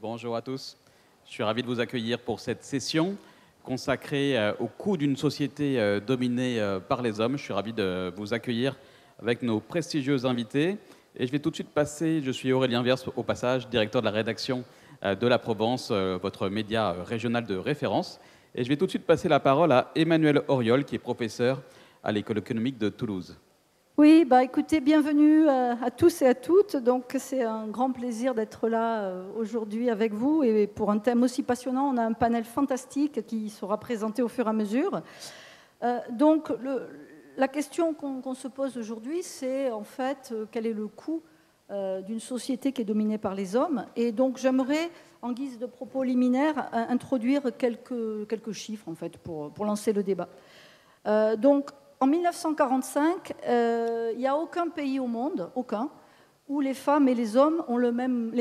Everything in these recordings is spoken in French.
Bonjour à tous. Je suis ravi de vous accueillir pour cette session consacrée au coût d'une société dominée par les hommes. Je suis ravi de vous accueillir avec nos prestigieux invités. Et je vais tout de suite passer, je suis Aurélien Vers, au passage, directeur de la rédaction de La Provence, votre média régional de référence. Et je vais tout de suite passer la parole à Emmanuel Auriol, qui est professeur à l'École économique de Toulouse. Oui, écoutez, bienvenue à tous et à toutes. Donc, c'est un grand plaisir d'être là aujourd'hui avec vous. Et pour un thème aussi passionnant, on a un panel fantastique qui sera présenté au fur et à mesure. Donc, la question qu'on se pose aujourd'hui, c'est en fait quel est le coût d'une société qui est dominée par les hommes. Et donc, j'aimerais, en guise de propos liminaire, introduire quelques chiffres en fait pour lancer le débat. En 1945, il n'y a aucun pays au monde, où les femmes et les hommes ont les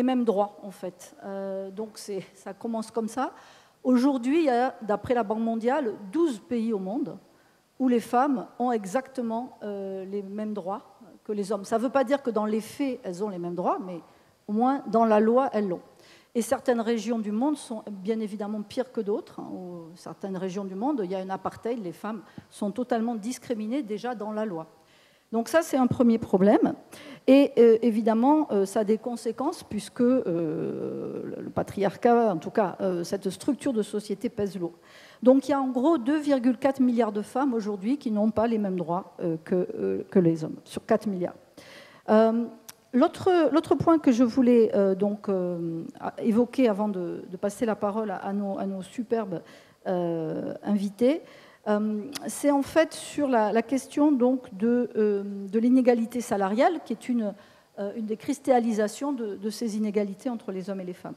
mêmes droits, en fait. Donc ça commence comme ça. Aujourd'hui, il y a, d'après la Banque mondiale, 12 pays au monde où les femmes ont exactement les mêmes droits que les hommes. Ça ne veut pas dire que dans les faits, elles ont les mêmes droits, mais au moins dans la loi, elles l'ont. Et certaines régions du monde sont bien évidemment pires que d'autres. Certaines régions du monde, il y a un apartheid, les femmes sont totalement discriminées déjà dans la loi. Donc ça, c'est un premier problème. Et évidemment, ça a des conséquences puisque le patriarcat, en tout cas, cette structure de société pèse lourd. Donc il y a en gros 2,4 milliards de femmes aujourd'hui qui n'ont pas les mêmes droits que les hommes, sur 4 milliards. L'autre point que je voulais évoquer avant de passer la parole à nos superbes invités, c'est en fait sur la question donc, de l'inégalité salariale, qui est une des cristallisations de ces inégalités entre les hommes et les femmes.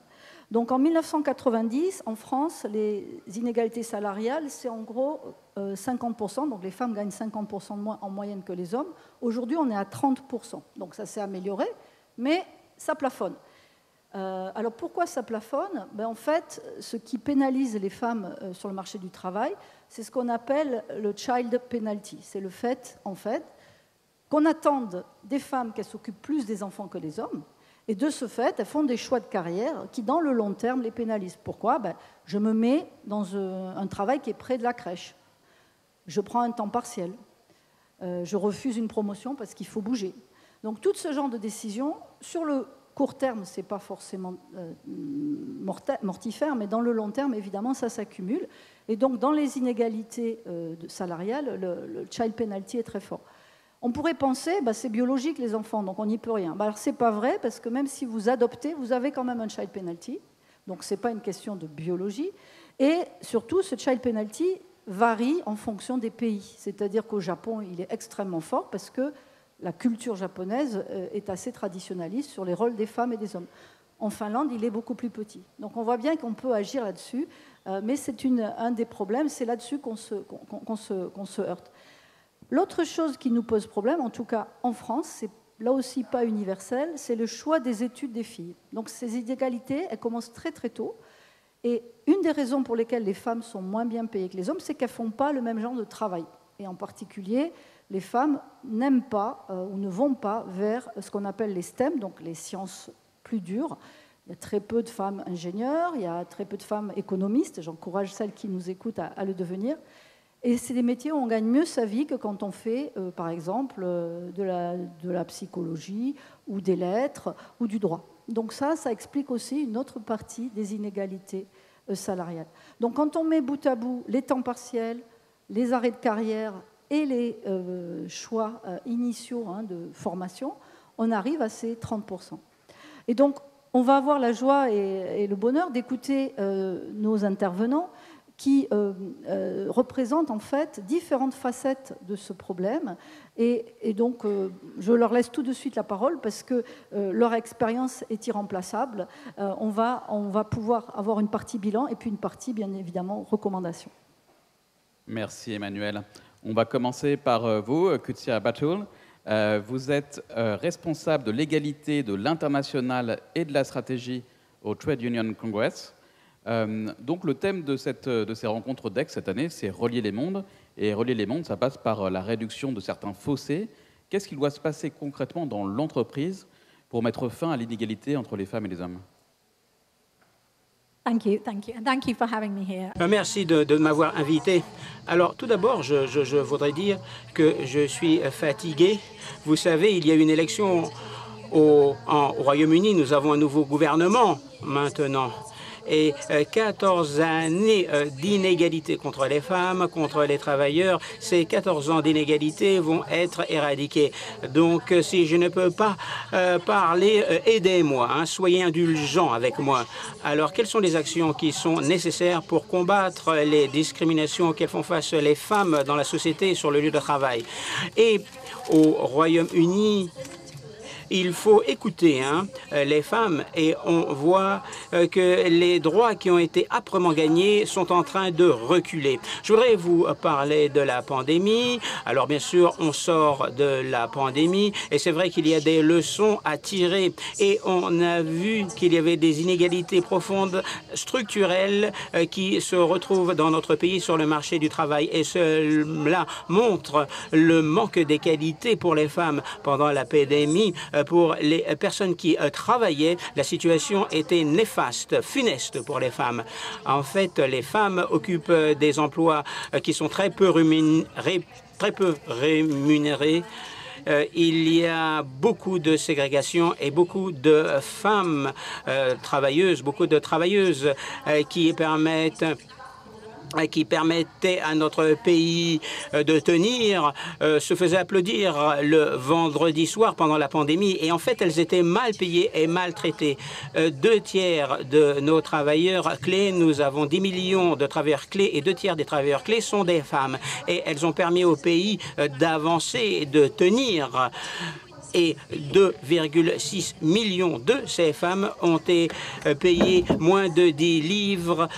Donc en 1990, en France, les inégalités salariales, c'est en gros 50%, donc les femmes gagnent 50% de moins en moyenne que les hommes. Aujourd'hui, on est à 30%, donc ça s'est amélioré, mais ça plafonne. Alors pourquoi ça plafonne ? En fait, ce qui pénalise les femmes sur le marché du travail, c'est ce qu'on appelle le child penalty. C'est le fait, en fait, qu'on attende des femmes qu'elles s'occupent plus des enfants que des hommes. Et de ce fait, elles font des choix de carrière qui, dans le long terme, les pénalisent. Pourquoi ? Je me mets dans un travail qui est près de la crèche. Je prends un temps partiel. Je refuse une promotion parce qu'il faut bouger. Donc, tout ce genre de décisions, sur le court terme, ce n'est pas forcément mortifère, mais dans le long terme, évidemment, ça s'accumule. Et donc, dans les inégalités salariales, le child penalty est très fort. On pourrait penser, c'est biologique les enfants, donc on n'y peut rien. Alors c'est pas vrai, parce que même si vous adoptez, vous avez quand même un child penalty, donc c'est pas une question de biologie. Et surtout, ce child penalty varie en fonction des pays. C'est-à-dire qu'au Japon, il est extrêmement fort, parce que la culture japonaise est assez traditionnaliste sur les rôles des femmes et des hommes. En Finlande, il est beaucoup plus petit. Donc on voit bien qu'on peut agir là-dessus, mais c'est un des problèmes, c'est là-dessus qu'on se heurte. L'autre chose qui nous pose problème, en tout cas en France, c'est là aussi pas universel, c'est le choix des études des filles. Donc ces inégalités, elles commencent très très tôt. Et une des raisons pour lesquelles les femmes sont moins bien payées que les hommes, c'est qu'elles ne font pas le même genre de travail. Et en particulier, les femmes n'aiment pas ou ne vont pas vers ce qu'on appelle les STEM, donc les sciences plus dures. Il y a très peu de femmes ingénieures, il y a très peu de femmes économistes. J'encourage celles qui nous écoutent à le devenir. Et c'est des métiers où on gagne mieux sa vie que quand on fait, par exemple, de la psychologie ou des lettres ou du droit. Donc ça explique aussi une autre partie des inégalités salariales. Donc quand on met bout à bout les temps partiels, les arrêts de carrière et les choix initiaux de formation, on arrive à ces 30%. Et donc on va avoir la joie et le bonheur d'écouter nos intervenants qui représentent en fait différentes facettes de ce problème. Et donc, je leur laisse tout de suite la parole parce que leur expérience est irremplaçable. On va pouvoir avoir une partie bilan et puis une partie, bien évidemment, recommandation. Merci Emmanuel. On va commencer par vous, Kutsia Batul. Vous êtes responsable de l'égalité, de l'international et de la stratégie au Trade Union Congress. Donc le thème de ces rencontres d'Aix cette année, c'est relier les mondes. Et relier les mondes, ça passe par la réduction de certains fossés. Qu'est-ce qu'il doit se passer concrètement dans l'entreprise pour mettre fin à l'inégalité entre les femmes et les hommes ? Thank you, and thank you for having me here. Merci de m'avoir invité. Alors, tout d'abord, je voudrais dire que je suis fatigué. Vous savez, il y a une élection au Royaume-Uni. Nous avons un nouveau gouvernement maintenant. Et 14 années d'inégalité contre les femmes, contre les travailleurs, ces 14 ans d'inégalité vont être éradiqués. Donc, si je ne peux pas parler, aidez-moi, hein, soyez indulgents avec moi. Alors, quelles sont les actions qui sont nécessaires pour combattre les discriminations auxquelles font face les femmes dans la société et sur le lieu de travail? Et au Royaume-Uni, il faut écouter les femmes et on voit que les droits qui ont été âprement gagnés sont en train de reculer. Je voudrais vous parler de la pandémie. Alors bien sûr, on sort de la pandémie et c'est vrai qu'il y a des leçons à tirer et on a vu qu'il y avait des inégalités profondes, structurelles qui se retrouvent dans notre pays sur le marché du travail et cela montre le manque d'égalité pour les femmes pendant la pandémie. Pour les personnes qui travaillaient, la situation était néfaste, funeste pour les femmes. En fait, les femmes occupent des emplois qui sont très peu rémunérés. Il y a beaucoup de ségrégation et beaucoup de femmes travailleuses, beaucoup de travailleuses qui permettait à notre pays de tenir, se faisaient applaudir le vendredi soir pendant la pandémie. Et en fait, elles étaient mal payées et maltraitées. 2/3 de nos travailleurs clés, nous avons 10 millions de travailleurs clés et 2/3 des travailleurs clés sont des femmes. Et elles ont permis au pays d'avancer et de tenir. Et 2,6 millions de ces femmes ont été payées moins de 10 livres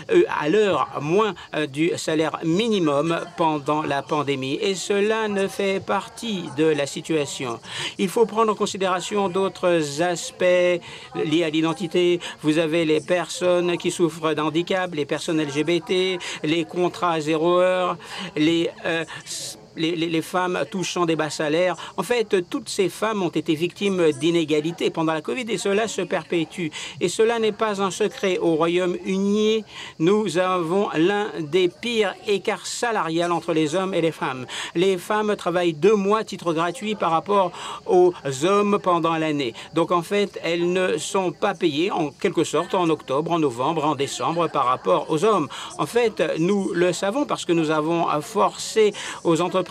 à l'heure, moins du salaire minimum pendant la pandémie. Et cela ne fait partie de la situation. Il faut prendre en considération d'autres aspects liés à l'identité. Vous avez les personnes qui souffrent d'handicap, les personnes LGBT, les contrats à 0 heure, les femmes touchant des bas salaires. En fait, toutes ces femmes ont été victimes d'inégalités pendant la COVID et cela se perpétue. Et cela n'est pas un secret. Au Royaume-Uni, nous avons l'un des pires écarts salariales entre les hommes et les femmes. Les femmes travaillent 2 mois à titre gratuit par rapport aux hommes pendant l'année. Donc, en fait, elles ne sont pas payées, en quelque sorte, en octobre, en novembre, en décembre, par rapport aux hommes. En fait, nous le savons parce que nous avons forcé aux entreprises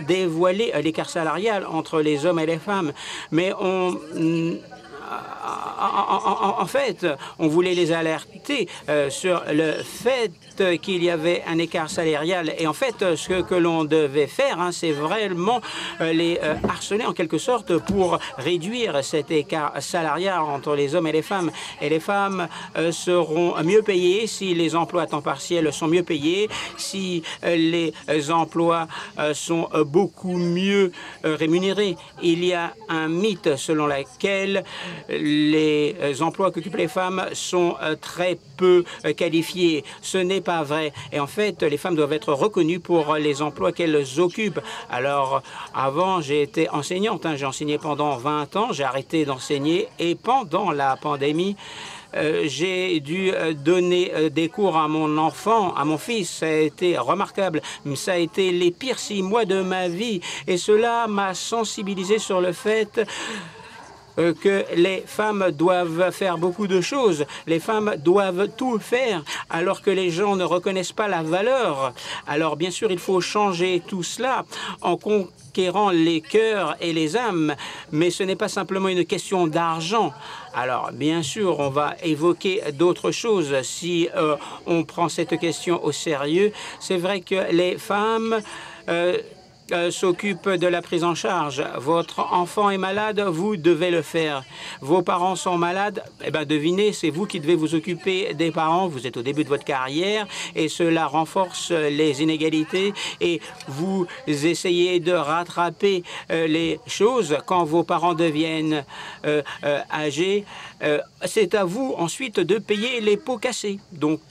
dévoiler l'écart salarial entre les hommes et les femmes. Mais en fait, on voulait les alerter sur le fait qu'il y avait un écart salarial. Et en fait, ce que l'on devait faire, c'est vraiment les harceler en quelque sorte pour réduire cet écart salarial entre les hommes et les femmes. Et les femmes seront mieux payées si les emplois à temps partiel sont mieux payés, si les emplois sont beaucoup mieux rémunérés. Il y a un mythe selon lequel les emplois qu'occupent les femmes sont très peu qualifiés. Ce n'est pas vrai. Et en fait, les femmes doivent être reconnues pour les emplois qu'elles occupent. Alors, avant, j'ai été enseignante. J'ai enseigné pendant 20 ans. J'ai arrêté d'enseigner. Et pendant la pandémie, j'ai dû donner des cours à mon enfant, à mon fils. Ça a été remarquable. Ça a été les pires 6 mois de ma vie. Et cela m'a sensibilisé sur le fait que les femmes doivent faire beaucoup de choses. Les femmes doivent tout faire alors que les gens ne reconnaissent pas la valeur. Alors, bien sûr, il faut changer tout cela en conquérant les cœurs et les âmes, mais ce n'est pas simplement une question d'argent. Alors, bien sûr, on va évoquer d'autres choses si on prend cette question au sérieux. C'est vrai que les femmes s'occupe de la prise en charge. Votre enfant est malade, vous devez le faire. Vos parents sont malades, eh bien, devinez, c'est vous qui devez vous occuper des parents. Vous êtes au début de votre carrière et cela renforce les inégalités et vous essayez de rattraper les choses quand vos parents deviennent âgés. C'est à vous ensuite de payer les pots cassés. Donc,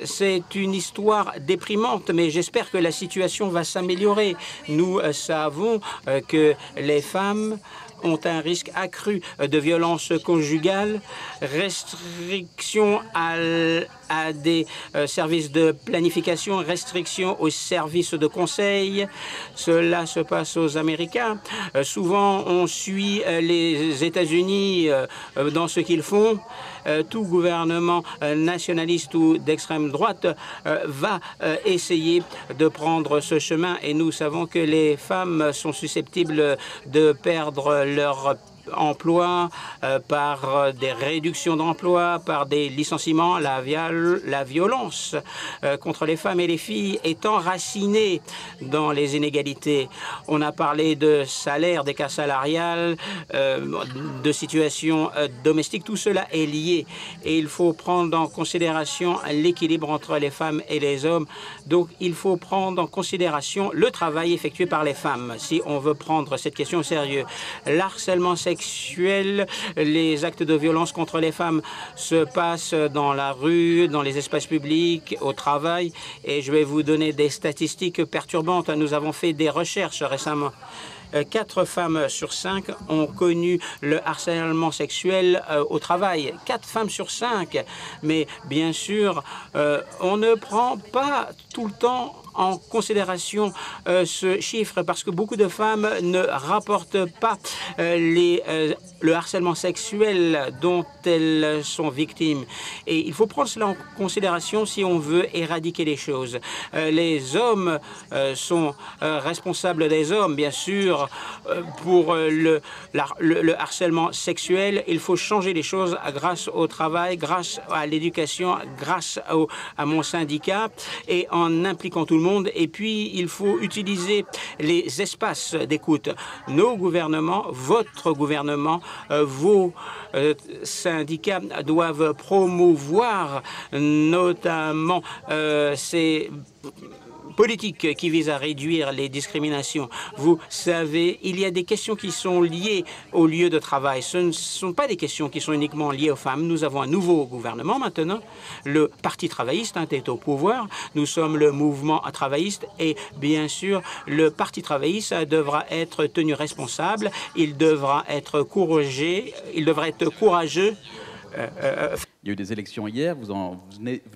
c'est une histoire déprimante, mais j'espère que la situation va s'améliorer. Nous savons que les femmes ont un risque accru de violence conjugale, restrictions à des services de planification, restrictions aux services de conseil. Cela se passe aux Américains. Souvent, on suit les États-Unis dans ce qu'ils font. Tout gouvernement nationaliste ou d'extrême droite va essayer de prendre ce chemin et nous savons que les femmes sont susceptibles de perdre leur emploi par des réductions d'emploi, par des licenciements. La violence contre les femmes et les filles est enracinée dans les inégalités. On a parlé de salaire, d'écart salarial, de situation domestique. Tout cela est lié et il faut prendre en considération l'équilibre entre les femmes et les hommes. Donc, il faut prendre en considération le travail effectué par les femmes si on veut prendre cette question au sérieux. L'harcèlement sexuel, les actes de violence contre les femmes se passent dans la rue, dans les espaces publics, au travail. Et je vais vous donner des statistiques perturbantes. Nous avons fait des recherches récemment. 4 femmes sur 5 ont connu le harcèlement sexuel au travail. 4 femmes sur 5. Mais bien sûr, on ne prend pas tout le temps en considération ce chiffre parce que beaucoup de femmes ne rapportent pas le harcèlement sexuel dont elles sont victimes. Et il faut prendre cela en considération si on veut éradiquer les choses. Les hommes sont responsables des hommes, bien sûr, pour le harcèlement sexuel. Il faut changer les choses grâce au travail, grâce à l'éducation, grâce à mon syndicat et en impliquant tout le monde. Et puis, il faut utiliser les espaces d'écoute. Nos gouvernements, votre gouvernement, vos syndicats doivent promouvoir notamment ces politique qui vise à réduire les discriminations. Vous savez, il y a des questions qui sont liées au lieu de travail. Ce ne sont pas des questions qui sont uniquement liées aux femmes. Nous avons un nouveau gouvernement maintenant. Le Parti travailliste est au pouvoir. Nous sommes le mouvement travailliste et bien sûr, le Parti travailliste devra être tenu responsable. Il devra être courageux. Il devra être courageux. Il y a eu des élections hier. Vous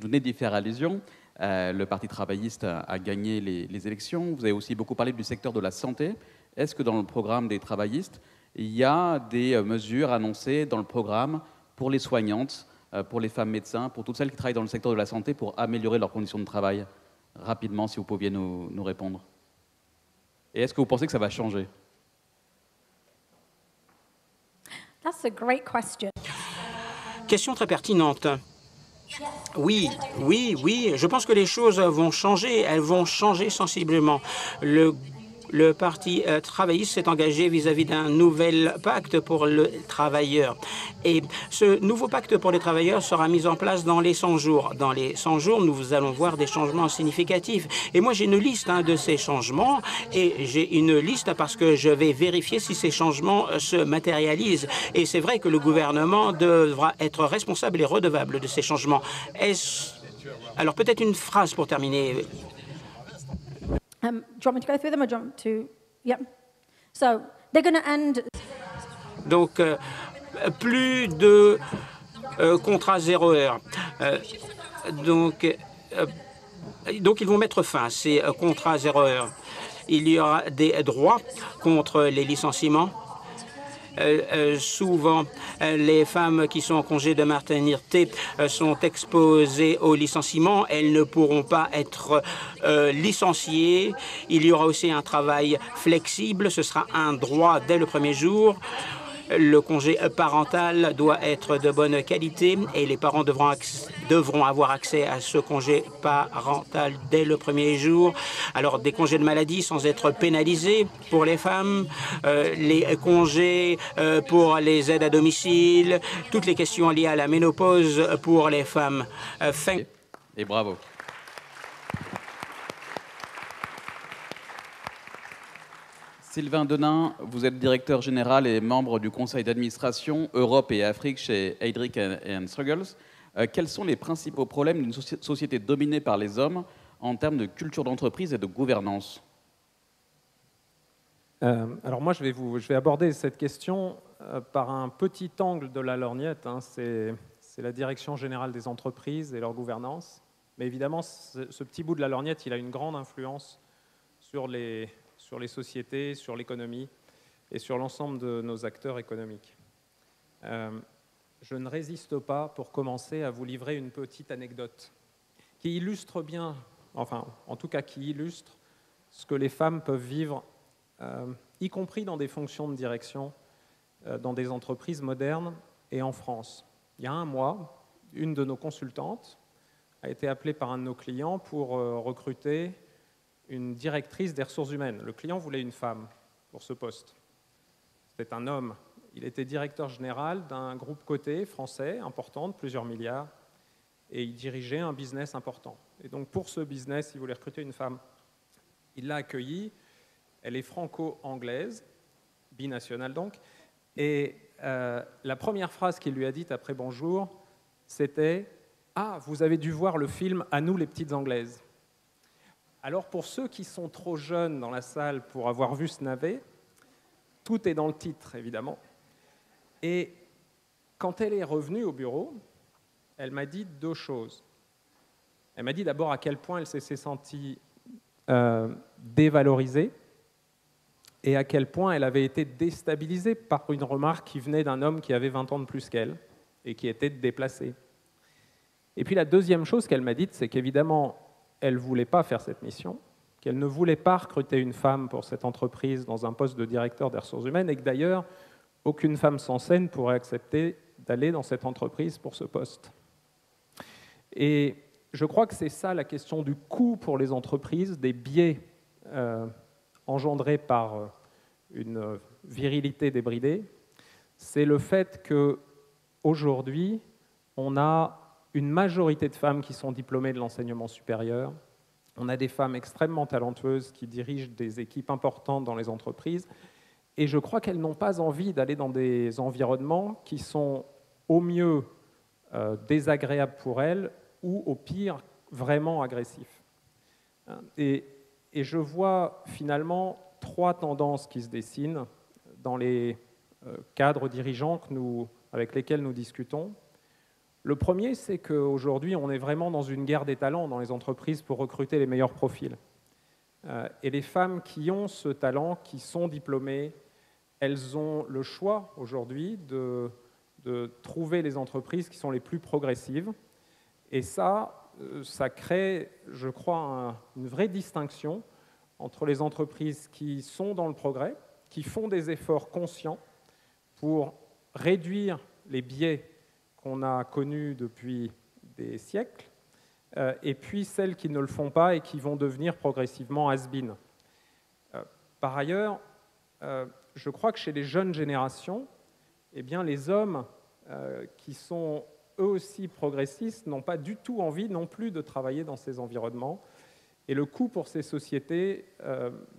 venez d'y faire allusion. Le Parti travailliste a gagné les élections. Vous avez aussi beaucoup parlé du secteur de la santé. Est-ce que dans le programme des travaillistes, il y a des mesures annoncées dans le programme pour les soignantes, pour les femmes médecins, pour toutes celles qui travaillent dans le secteur de la santé pour améliorer leurs conditions de travail? Rapidement, si vous pouviez nous répondre. Et est-ce que vous pensez que ça va changer? That's a great question. Question très pertinente. Oui, je pense que les choses vont changer. Elles vont changer sensiblement. Le Parti travailliste s'est engagé vis-à-vis d'un nouvel pacte pour le travailleur. Et ce nouveau pacte pour les travailleurs sera mis en place dans les 100 jours. Dans les 100 jours, nous allons voir des changements significatifs. Et moi, j'ai une liste de ces changements. Et j'ai une liste parce que je vais vérifier si ces changements se matérialisent. Et c'est vrai que le gouvernement devra être responsable et redevable de ces changements. Alors, peut-être une phrase pour terminer. Do you want me to go through them or do you want to? Yeah. So they're going to end. Donc, plus de contrats 0 heure. Donc, ils vont mettre fin à ces contrats 0 heure. Il y aura des droits contre les licenciements. Souvent, les femmes qui sont en congé de maternité sont exposées au licenciement. Elles ne pourront pas être licenciées. Il y aura aussi un travail flexible. Ce sera un droit dès le premier jour. Le congé parental doit être de bonne qualité et les parents devront avoir accès à ce congé parental dès le premier jour. Alors, des congés de maladie sans être pénalisés pour les femmes, les congés pour les aides à domicile, toutes les questions liées à la ménopause pour les femmes. Et bravo. Sylvain Denain, vous êtes directeur général et membre du conseil d'administration Europe et Afrique chez Heydrich & Struggles. Quels sont les principaux problèmes d'une société dominée par les hommes en termes de culture d'entreprise et de gouvernance? Alors moi, je vais aborder cette question par un petit angle de la lorgnette. Hein. C'est la direction générale des entreprises et leur gouvernance. Mais évidemment, ce petit bout de la lorgnette, il a une grande influence sur les sociétés, sur l'économie et sur l'ensemble de nos acteurs économiques. Je ne résiste pas, pour commencer, à vous livrer une petite anecdote qui illustre bien, enfin, en tout cas qui illustre ce que les femmes peuvent vivre, y compris dans des fonctions de direction, dans des entreprises modernes et en France. Il y a un mois, une de nos consultantes a été appelée par un de nos clients pour recruter une directrice des ressources humaines. Le client voulait une femme pour ce poste. C'était un homme. Il était directeur général d'un groupe coté français important de plusieurs milliards et il dirigeait un business important. Et donc pour ce business, il voulait recruter une femme. Il l'a accueillie. Elle est franco-anglaise, binationale donc. Et la première phrase qu'il lui a dite après bonjour, c'était « Ah, vous avez dû voir le film « À nous les petites Anglaises ». Alors pour ceux qui sont trop jeunes dans la salle pour avoir vu ce navet, tout est dans le titre, évidemment. Et quand elle est revenue au bureau, elle m'a dit deux choses. Elle m'a dit d'abord à quel point elle s'est sentie dévalorisée et à quel point elle avait été déstabilisée par une remarque qui venait d'un homme qui avait 20 ans de plus qu'elle et qui était déplacé. Et puis la deuxième chose qu'elle m'a dite, c'est qu'évidemment, elle ne voulait pas faire cette mission, qu'elle ne voulait pas recruter une femme pour cette entreprise dans un poste de directeur des ressources humaines et que d'ailleurs, aucune femme sans scène pourrait accepter d'aller dans cette entreprise pour ce poste. Et je crois que c'est ça la question du coût pour les entreprises, des biais engendrés par une virilité débridée. C'est le fait qu'aujourd'hui, on a une majorité de femmes qui sont diplômées de l'enseignement supérieur. On a des femmes extrêmement talentueuses qui dirigent des équipes importantes dans les entreprises. Et je crois qu'elles n'ont pas envie d'aller dans des environnements qui sont au mieux désagréables pour elles ou au pire vraiment agressifs. Et je vois finalement trois tendances qui se dessinent dans les cadres dirigeants avec lesquels nous discutons. Le premier, c'est qu'aujourd'hui, on est vraiment dans une guerre des talents dans les entreprises pour recruter les meilleurs profils. Et les femmes qui ont ce talent, qui sont diplômées, elles ont le choix aujourd'hui de trouver les entreprises qui sont les plus progressives. Et ça crée, je crois, une vraie distinction entre les entreprises qui sont dans le progrès, qui font des efforts conscients pour réduire les biais qu'on a connus depuis des siècles, et puis celles qui ne le font pas et qui vont devenir progressivement has-been. Par ailleurs, je crois que chez les jeunes générations, eh bien, les hommes qui sont eux aussi progressistes n'ont pas du tout envie non plus de travailler dans ces environnements. Et le coût pour ces sociétés,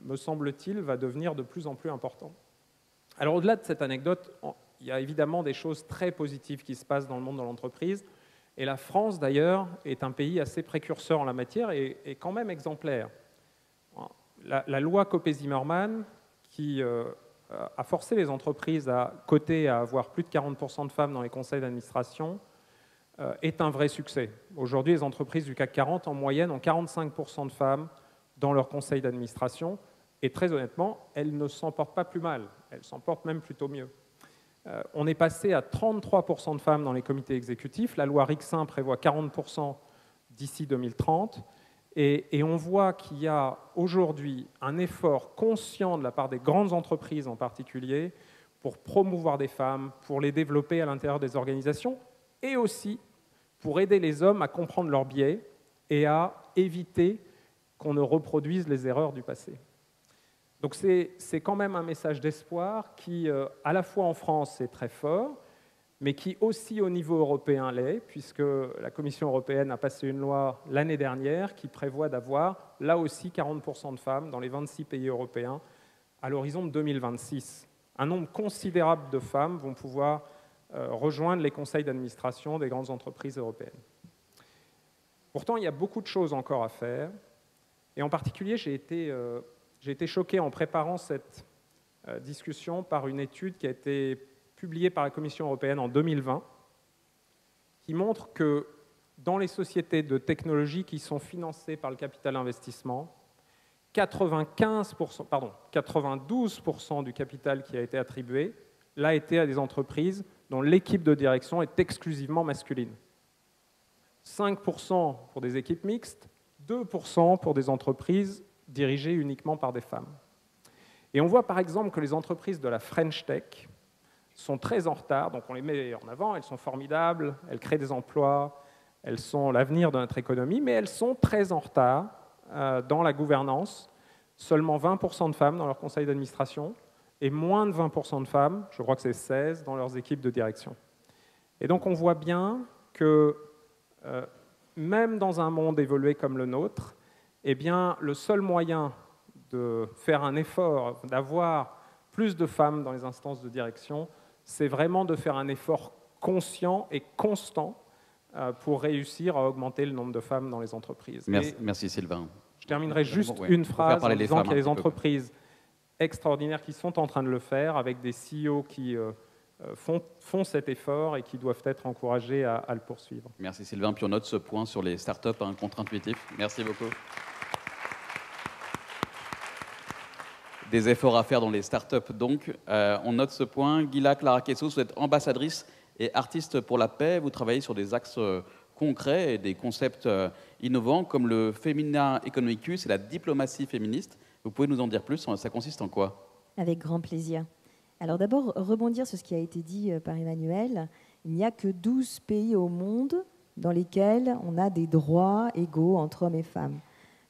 me semble-t-il, va devenir de plus en plus important. Alors au-delà de cette anecdote, il y a évidemment des choses très positives qui se passent dans le monde de l'entreprise. Et la France, d'ailleurs, est un pays assez précurseur en la matière et quand même exemplaire. La loi Copé-Zimmermann, qui a forcé les entreprises à coter, à avoir plus de 40% de femmes dans les conseils d'administration, est un vrai succès. Aujourd'hui, les entreprises du CAC 40, en moyenne, ont 45% de femmes dans leur conseil d'administration. Et très honnêtement, elles ne s'en portent pas plus mal. Elles s'en portent même plutôt mieux. On est passé à 33% de femmes dans les comités exécutifs. La loi Rixin prévoit 40% d'ici 2030. Et on voit qu'il y a aujourd'hui un effort conscient de la part des grandes entreprises en particulier pour promouvoir des femmes, pour les développer à l'intérieur des organisations et aussi pour aider les hommes à comprendre leurs biais et à éviter qu'on ne reproduise les erreurs du passé. Donc c'est quand même un message d'espoir qui, à la fois en France, est très fort, mais qui aussi au niveau européen l'est, puisque la Commission européenne a passé une loi l'année dernière qui prévoit d'avoir, là aussi, 40% de femmes dans les 26 pays européens à l'horizon de 2026. Un nombre considérable de femmes vont pouvoir rejoindre les conseils d'administration des grandes entreprises européennes. Pourtant, il y a beaucoup de choses encore à faire, et en particulier, j'ai été choqué en préparant cette discussion par une étude qui a été publiée par la Commission européenne en 2020, qui montre que dans les sociétés de technologie qui sont financées par le capital investissement, 92% du capital qui a été attribué l'a été à des entreprises dont l'équipe de direction est exclusivement masculine. 5% pour des équipes mixtes, 2% pour des entreprises dirigées uniquement par des femmes. Et on voit par exemple que les entreprises de la French Tech sont très en retard, donc on les met en avant, elles sont formidables, elles créent des emplois, elles sont l'avenir de notre économie, mais elles sont très en retard dans la gouvernance. Seulement 20% de femmes dans leur conseil d'administration et moins de 20% de femmes, je crois que c'est 16, dans leurs équipes de direction. Et donc on voit bien que même dans un monde évolué comme le nôtre, eh bien, le seul moyen de faire un effort, d'avoir plus de femmes dans les instances de direction, c'est vraiment de faire un effort conscient et constant pour réussir à augmenter le nombre de femmes dans les entreprises. Merci Sylvain. Je terminerai juste une phrase en disant qu'il y a des entreprises extraordinaires qui sont en train de le faire, avec des CEO qui font cet effort et qui doivent être encouragés à le poursuivre. Merci Sylvain. Puis on note ce point sur les startups contre-intuitifs. Merci beaucoup. Des efforts à faire dans les startups, donc. On note ce point. Gila Clara-Kessous, vous êtes ambassadrice et artiste pour la paix. Vous travaillez sur des axes concrets et des concepts innovants comme le Femina Economicus et la diplomatie féministe. Vous pouvez nous en dire plus? Ça consiste en quoi? Avec grand plaisir. Alors d'abord, rebondir sur ce qui a été dit par Emmanuel. Il n'y a que 12 pays au monde dans lesquels on a des droits égaux entre hommes et femmes.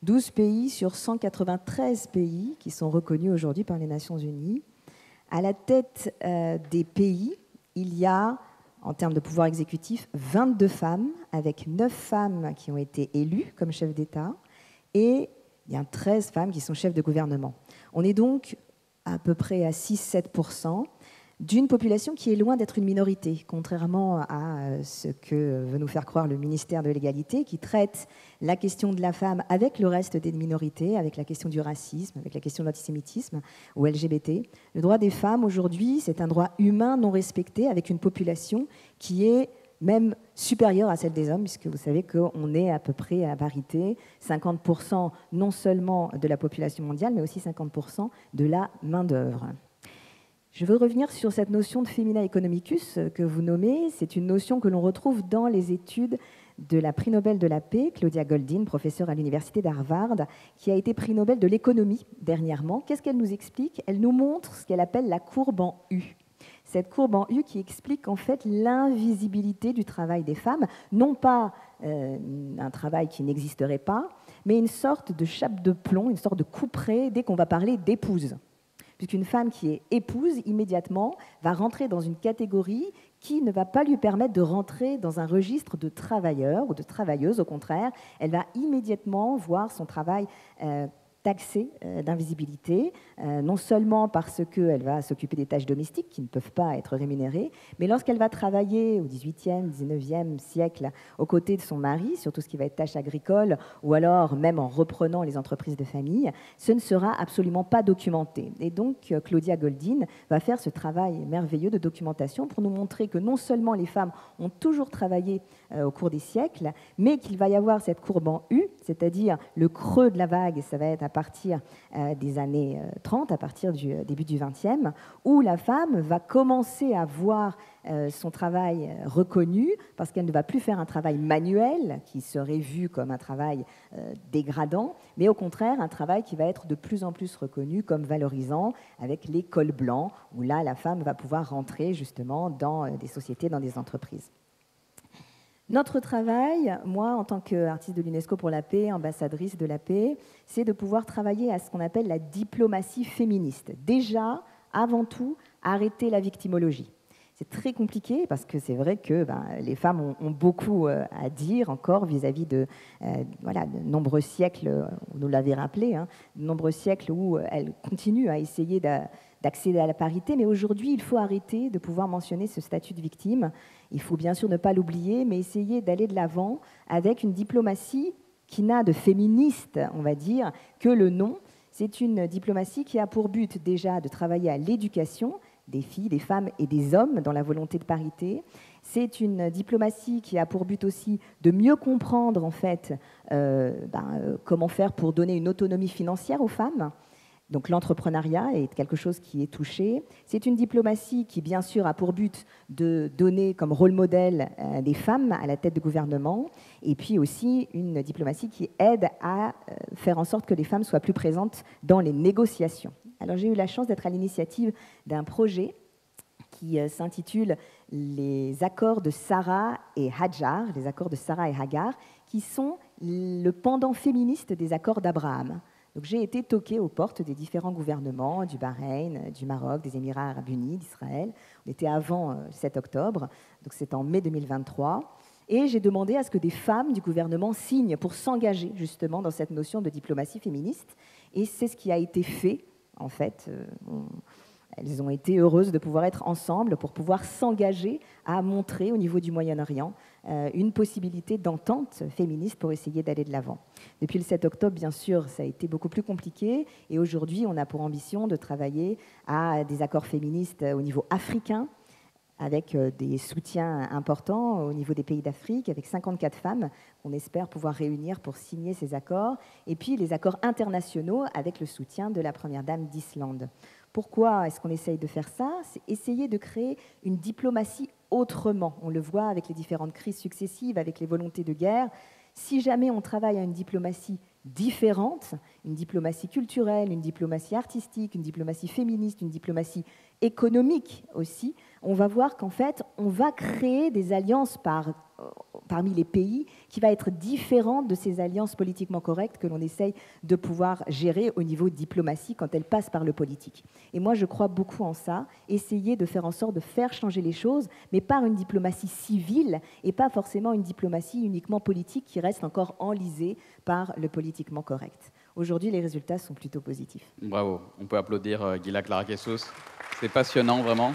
12 pays sur 193 pays qui sont reconnus aujourd'hui par les Nations Unies. À la tête des pays, il y a, en termes de pouvoir exécutif, 22 femmes, avec 9 femmes qui ont été élues comme chefs d'État, et il y a 13 femmes qui sont chefs de gouvernement. On est donc à peu près à 6-7% d'une population qui est loin d'être une minorité, contrairement à ce que veut nous faire croire le ministère de l'Égalité, qui traite la question de la femme avec le reste des minorités, avec la question du racisme, avec la question de l'antisémitisme ou LGBT. Le droit des femmes, aujourd'hui, c'est un droit humain non respecté, avec une population qui est même supérieure à celle des hommes, puisque vous savez qu'on est à peu près à parité, 50% non seulement de la population mondiale, mais aussi 50% de la main-d'œuvre. Je veux revenir sur cette notion de Femina Economicus que vous nommez. C'est une notion que l'on retrouve dans les études de la prix Nobel de la paix, Claudia Goldin, professeure à l'université d'Harvard, qui a été prix Nobel de l'économie dernièrement. Qu'est-ce qu'elle nous explique? Elle nous montre ce qu'elle appelle la courbe en U. Cette courbe en U qui explique en fait l'invisibilité du travail des femmes, non pas un travail qui n'existerait pas, mais une sorte de chape de plomb, une sorte de couperet dès qu'on va parler d'épouse. Puisqu'une femme qui est épouse, immédiatement, va rentrer dans une catégorie qui ne va pas lui permettre de rentrer dans un registre de travailleur ou de travailleuse. Au contraire, elle va immédiatement voir son travail taxée d'invisibilité, non seulement parce qu'elle va s'occuper des tâches domestiques qui ne peuvent pas être rémunérées, mais lorsqu'elle va travailler au XVIIIe, XIXe siècle aux côtés de son mari, sur tout ce qui va être tâches agricoles, ou alors même en reprenant les entreprises de famille, ce ne sera absolument pas documenté. Et donc, Claudia Goldin va faire ce travail merveilleux de documentation pour nous montrer que non seulement les femmes ont toujours travaillé au cours des siècles, mais qu'il va y avoir cette courbe en U, c'est-à-dire le creux de la vague, ça va être à partir des années 30, à partir du début du XXe, où la femme va commencer à voir son travail reconnu, parce qu'elle ne va plus faire un travail manuel, qui serait vu comme un travail dégradant, mais au contraire un travail qui va être de plus en plus reconnu comme valorisant, avec les cols blancs, où là la femme va pouvoir rentrer justement dans des sociétés, dans des entreprises. Notre travail, moi, en tant qu'artiste de l'UNESCO pour la paix, ambassadrice de la paix, c'est de pouvoir travailler à ce qu'on appelle la diplomatie féministe. Déjà, avant tout, arrêter la victimologie. C'est très compliqué parce que c'est vrai que les femmes ont beaucoup à dire encore vis-à-vis de nombreux siècles, vous nous l'avez rappelé, de nombreux siècles où elles continuent à essayer d'accéder à la parité, mais aujourd'hui, il faut arrêter de pouvoir mentionner ce statut de victime. Il faut bien sûr ne pas l'oublier, mais essayer d'aller de l'avant avec une diplomatie qui n'a de féministe, on va dire, que le nom, C'est une diplomatie qui a pour but déjà de travailler à l'éducation des filles, des femmes et des hommes dans la volonté de parité. C'est une diplomatie qui a pour but aussi de mieux comprendre en fait comment faire pour donner une autonomie financière aux femmes. Donc l'entrepreneuriat est quelque chose qui est touché. C'est une diplomatie qui, bien sûr, a pour but de donner comme rôle modèle des femmes à la tête de gouvernement, et puis aussi une diplomatie qui aide à faire en sorte que les femmes soient plus présentes dans les négociations. Alors j'ai eu la chance d'être à l'initiative d'un projet qui s'intitule les accords de Sarah et Hajar, les accords de Sarah et Hagar, qui sont le pendant féministe des accords d'Abraham. Donc j'ai été toquée aux portes des différents gouvernements, du Bahreïn, du Maroc, des Émirats arabes unis, d'Israël. On était avant le 7 octobre, donc c'est en mai 2023. Et j'ai demandé à ce que des femmes du gouvernement signent pour s'engager justement dans cette notion de diplomatie féministe. Et c'est ce qui a été fait, en fait. Elles ont été heureuses de pouvoir être ensemble pour pouvoir s'engager à montrer au niveau du Moyen-Orient une possibilité d'entente féministe pour essayer d'aller de l'avant. Depuis le 7 octobre, bien sûr, ça a été beaucoup plus compliqué. Et aujourd'hui, on a pour ambition de travailler à des accords féministes au niveau africain, avec des soutiens importants au niveau des pays d'Afrique, avec 54 femmes qu'on espère pouvoir réunir pour signer ces accords, et puis les accords internationaux avec le soutien de la Première Dame d'Islande. Pourquoi est-ce qu'on essaye de faire ça? C'est essayer de créer une diplomatie autrement. On le voit avec les différentes crises successives, avec les volontés de guerre. Si jamais on travaille à une diplomatie différente, une diplomatie culturelle, une diplomatie artistique, une diplomatie féministe, une diplomatie économique aussi, on va voir qu'en fait, on va créer des alliances parmi les pays qui va être différente de ces alliances politiquement correctes que l'on essaye de pouvoir gérer au niveau diplomatie quand elles passent par le politique. Et moi, je crois beaucoup en ça, essayer de faire en sorte de faire changer les choses, mais par une diplomatie civile et pas forcément une diplomatie uniquement politique qui reste encore enlisée par le politiquement correct. Aujourd'hui, les résultats sont plutôt positifs. Bravo, on peut applaudir Gila Claraquesus. C'est passionnant, vraiment.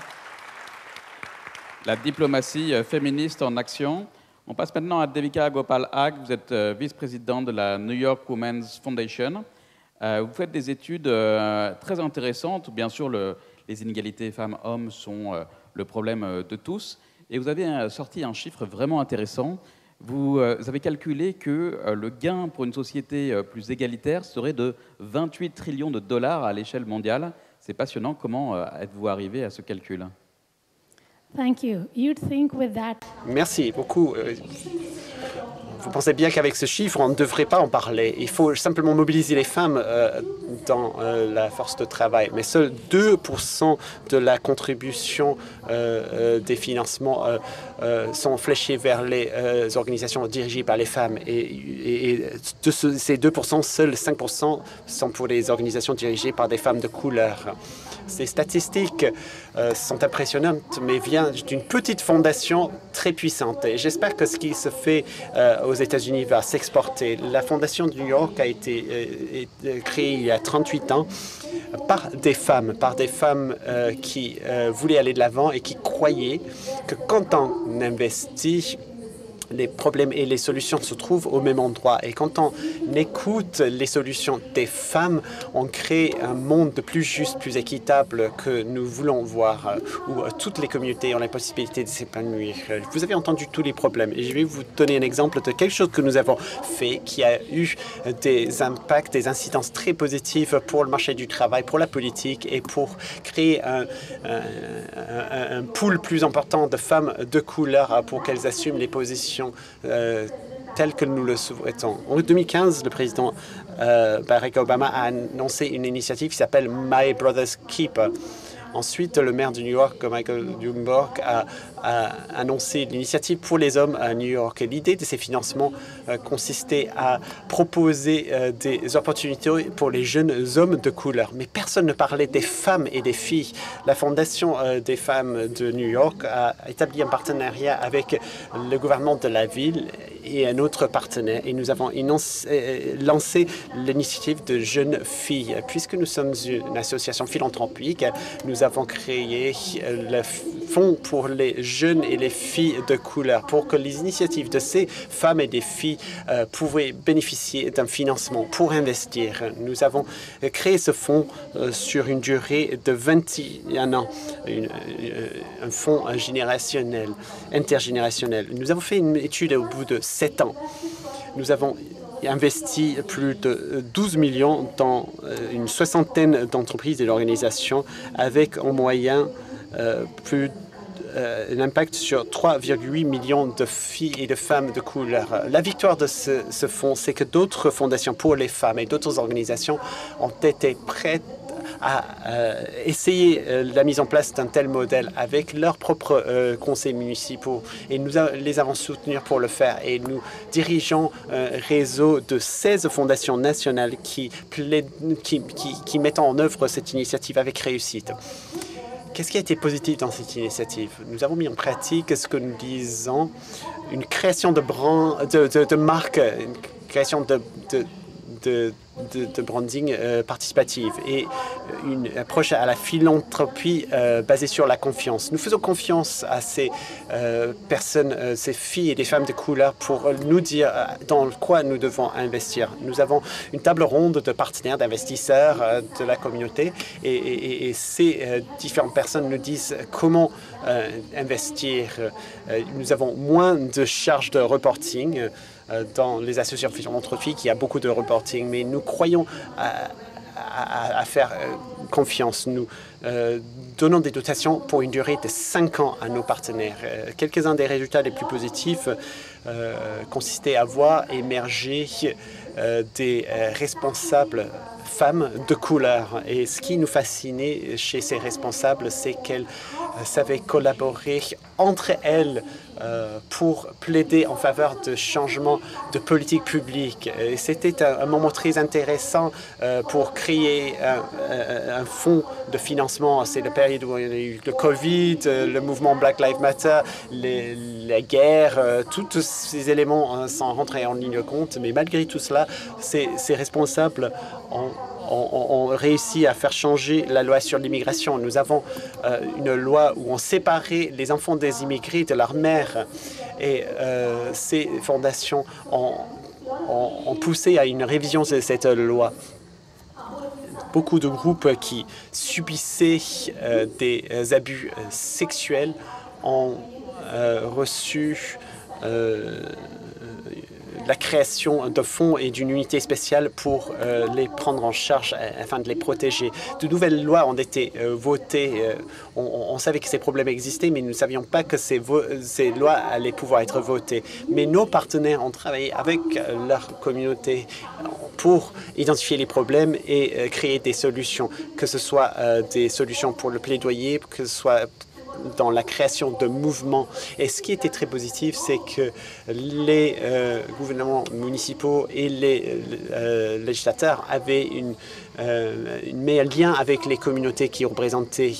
La diplomatie féministe en action. On passe maintenant à Devika Gopal Ag. Vous êtes vice-présidente de la New York Women's Foundation. Vous faites des études très intéressantes. Bien sûr, les inégalités femmes-hommes sont le problème de tous. Et vous avez sorti un chiffre vraiment intéressant. Vous avez calculé que le gain pour une société plus égalitaire serait de 28 trillions de dollars à l'échelle mondiale. C'est passionnant. Comment êtes-vous arrivé à ce calcul ? Thank you. You'd think with that. Merci beaucoup. Vous pensez bien qu'avec ce chiffre, on ne devrait pas en parler. Il faut simplement mobiliser les femmes dans la force de travail. Mais seuls 2% de la contribution des financements sont fléchés vers les organisations dirigées par les femmes. Et de ces 2%, seuls 5% sont pour les organisations dirigées par des femmes de couleur. Ces statistiques sont impressionnantes, mais viennent d'une petite fondation très puissante. Et j'espère que ce qui se fait aux États-Unis va s'exporter. La fondation de New York a été créée il y a 38 ans par des femmes qui voulaient aller de l'avant et qui croyaient que quand on investit, les problèmes et les solutions se trouvent au même endroit. Et quand on écoute les solutions des femmes, on crée un monde plus juste, plus équitable que nous voulons voir, où toutes les communautés ont la possibilité de s'épanouir. Vous avez entendu tous les problèmes. Et je vais vous donner un exemple de quelque chose que nous avons fait qui a eu des impacts, des incidences très positives pour le marché du travail, pour la politique et pour créer un pool plus important de femmes de couleur pour qu'elles assument les positions telles que nous le souhaitons. En 2015, le président Barack Obama a annoncé une initiative qui s'appelle My Brother's Keeper. Ensuite, le maire de New York, Michael Bloomberg, a annoncé l'initiative pour les hommes à New York. L'idée de ces financements consistait à proposer des opportunités pour les jeunes hommes de couleur. Mais personne ne parlait des femmes et des filles. La Fondation des femmes de New York a établi un partenariat avec le gouvernement de la ville et un autre partenaire, et nous avons lancé l'initiative de jeunes filles. Puisque nous sommes une association philanthropique, nous avons créé le fonds pour les jeunes et les filles de couleur, pour que les initiatives de ces femmes et des filles pouvaient bénéficier d'un financement pour investir. Nous avons créé ce fonds sur une durée de 21 ans, un fonds intergénérationnel. Nous avons fait une étude au bout de 7 ans. Nous avons investi plus de 12 millions dans une soixantaine d'entreprises et d'organisations avec en moyen un impact sur 3,8 millions de filles et de femmes de couleur. La victoire de ce fonds, c'est que d'autres fondations pour les femmes et d'autres organisations ont été prêtes à essayer la mise en place d'un tel modèle avec leurs propres conseils municipaux. Et nous les avons soutenus pour le faire. Et nous dirigeons un réseau de 16 fondations nationales qui mettent en œuvre cette initiative avec réussite. Qu'est-ce qui a été positif dans cette initiative? Nous avons mis en pratique ce que nous disons, une création de marque, une création de branding participative et une approche à la philanthropie basée sur la confiance. Nous faisons confiance à ces personnes, ces filles et des femmes de couleur pour nous dire dans quoi nous devons investir. Nous avons une table ronde de partenaires, d'investisseurs de la communauté et ces différentes personnes nous disent comment investir. Nous avons moins de charges de reporting dans les associations philanthropiques, il y a beaucoup de reporting, mais nous croyons à faire confiance. Nous donnons des dotations pour une durée de 5 ans à nos partenaires. Quelques-uns des résultats les plus positifs consistaient à voir émerger des responsables femmes de couleur. Et ce qui nous fascinait chez ces responsables, c'est qu'elles savaient collaborer entre elles pour plaider en faveur de changements de politique publique. Et c'était un moment très intéressant pour créer un fonds de financement. C'est la période où il y a eu le Covid, le mouvement Black Lives Matter, la guerre, tous ces éléments sont rentrés en ligne de compte. Mais malgré tout cela, ces responsables ont réussi à faire changer la loi sur l'immigration. Nous avons une loi où on séparait les enfants des immigrés de leur mère. Et ces fondations ont poussé à une révision de cette loi. Beaucoup de groupes qui subissaient des abus sexuels ont reçu la création de fonds et d'une unité spéciale pour les prendre en charge afin de les protéger. De nouvelles lois ont été votées. On savait que ces problèmes existaient, mais nous ne savions pas que ces lois allaient pouvoir être votées. Mais nos partenaires ont travaillé avec leur communauté pour identifier les problèmes et créer des solutions, que ce soit des solutions pour le plaidoyer, que ce soit dans la création de mouvements. Et ce qui était très positif, c'est que les gouvernements municipaux et les législateurs avaient un meilleur lien avec les communautés qui représentaient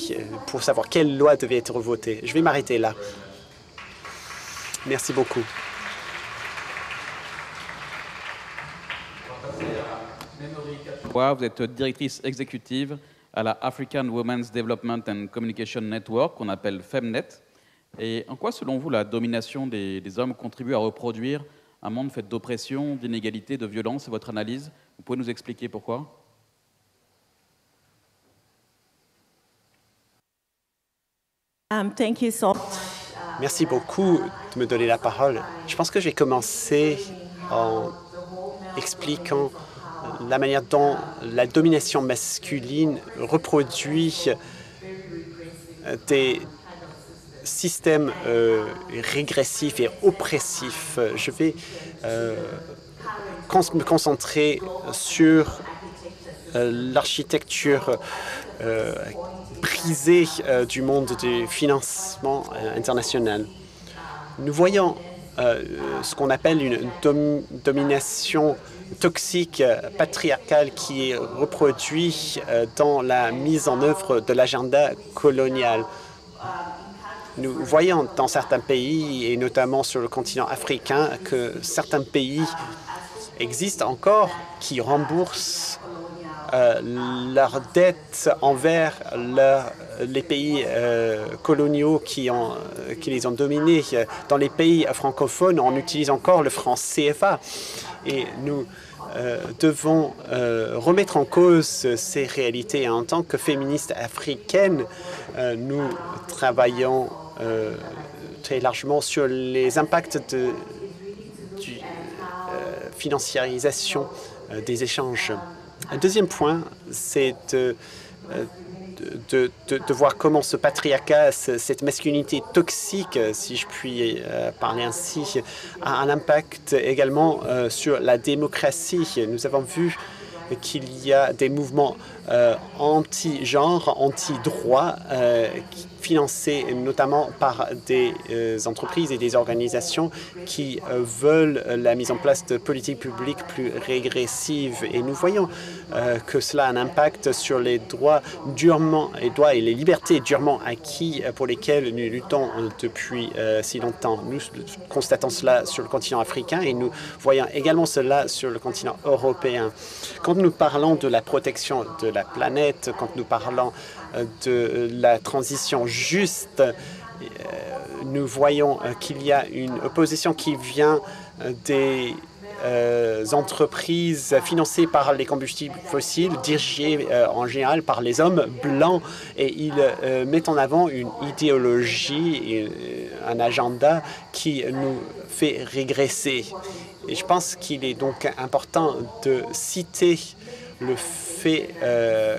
pour savoir quelle loi devait être votée. Je vais m'arrêter là. Merci beaucoup. Vous êtes directrice exécutive à la African Women's Development and Communication Network, qu'on appelle FEMNET. Et en quoi, selon vous, la domination des hommes contribue à reproduire un monde fait d'oppression, d'inégalité, de violence? C'est votre analyse. Vous pouvez nous expliquer pourquoi? Merci beaucoup de me donner la parole. Je pense que je vais commencer en expliquant la manière dont la domination masculine reproduit des systèmes régressifs et oppressifs. Je vais me concentrer sur l'architecture brisée du monde du financement international. Nous voyons ce qu'on appelle une domination toxique, patriarcale, qui est reproduit dans la mise en œuvre de l'agenda colonial. Nous voyons dans certains pays, et notamment sur le continent africain, que certains pays existent encore qui remboursent leurs dettes envers les pays coloniaux qui les ont dominés. Dans les pays francophones, on utilise encore le franc CFA. Et nous devons remettre en cause ces réalités. En tant que féministes africaines, nous travaillons très largement sur les impacts de financiarisation des échanges. Un deuxième point, c'est de voir comment ce patriarcat, cette masculinité toxique, si je puis parler ainsi, a un impact également sur la démocratie. Nous avons vu qu'il y a des mouvements anti-genre, anti-droit, financés notamment par des entreprises et des organisations qui veulent la mise en place de politiques publiques plus régressives. Et nous voyons que cela a un impact sur les droits et les libertés durement acquis pour lesquels nous luttons depuis si longtemps. Nous constatons cela sur le continent africain et nous voyons également cela sur le continent européen. Quand nous parlons de la protection de la planète, quand nous parlons de la transition juste, nous voyons qu'il y a une opposition qui vient des entreprises financées par les combustibles fossiles, dirigées en général par les hommes blancs, et ils mettent en avant une idéologie et un agenda qui nous fait régresser. Et je pense qu'il est donc important de citer le fait